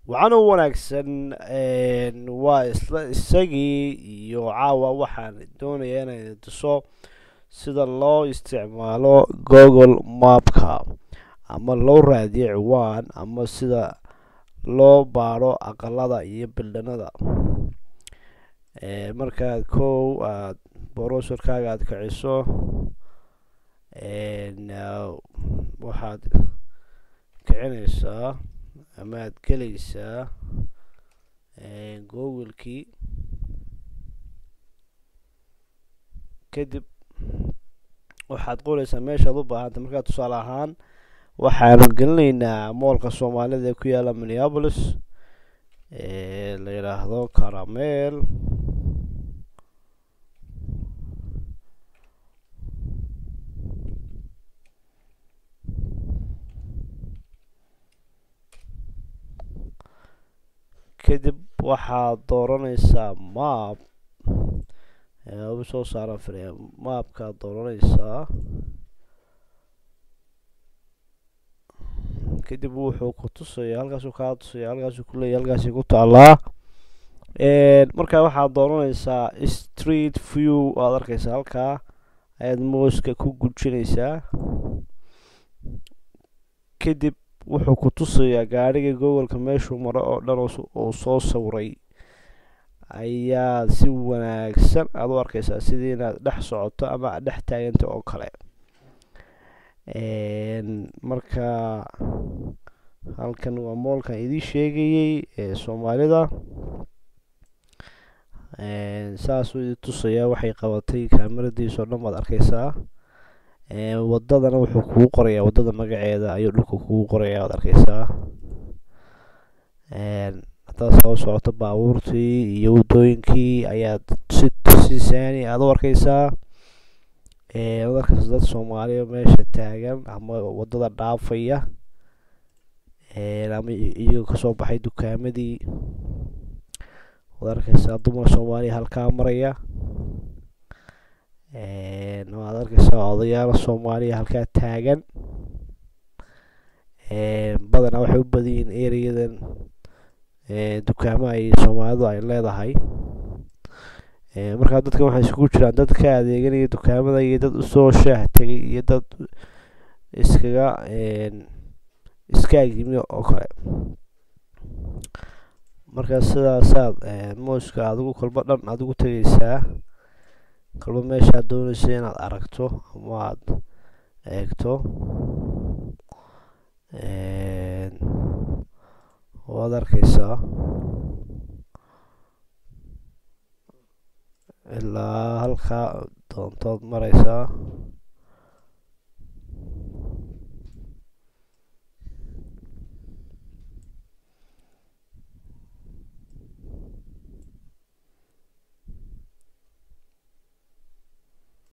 waxaana u wanaagsan waa isla isagii iyo caawa waxaan doonayaa inay tuso sida loo isticmaalo google mapka ama loo raadiyo ciwaan ama sida loo baadho aqalada iyo bildhanada. Markaad kow aad browserkaaga aad kiciso waxaad kicinaysaa ama aad gelaysaa google-kii, kadib waxaad qoraysaa meeshaad u baahantay. markaa tusaale ahaan waxaanu gelinaynaa moolka soomaalida ee ku yaala Minneapolis la yidhaahdo Caramel. kadib waxaad dooranaysaa map u soo saaran fariin mapkaad dooranaysaa, kadib wuxuu ku tusayaa halkaasuu kaa tusaya, halkaasuu ku leeyahay, halkaasay ku taalaa. markaa waxaad dooranaysaa street view, waad arkaysaa halkaa ayaad mooska ku gujinaysaa, kadib wuxuu ku tusayaa gaadhiga googoleka meeshuu maro oo dhan uu soo sawiray ayaa si wanaagsan aad u arkaysaa, sidii inaad dhex socoto ama aad dhex taaganta oo kale. marka halkan waa moolkan idii sheegayay ee soomaalida. saasuu idin tusayaa waxay qabatay kaamiradiisa oo dhan baad arkaysaa. wadadana wuxuu kugu qorayaa wadada magaceeda ayuu dhulka kugu qorayaa, waad arkaysaa. hadaad soo socoto baabuurtii iyo wadooyinkii ayaad si saani aad u arkaysaa. markaas dad Soomaaliya meesha taagan ama wadada dhaafaya ama iyaga kasoo baxay dukaamadii, waad arkaysaa dumar Soomaaliya halkaa maraya. waad arkaysaa odayaal Soomaaliya halkaa taagan. badanaa waxay u badan yihiin ereyadan dukaamaha ay Soomaalidu ay leedahay. markaa dadkan waxay isugu jiraan dad ka adeeganaya dukaamada iyo dad usoo shaah tegay iyo dad iska yimi oo kale. markaa sidaasaad mooska adigu kolba dhan adigu tegaysaa, kolba meeshaad doonaysa inaad aragto ama aad eegto. waad arkaysaa ilaa halkaa doontood maraysaa.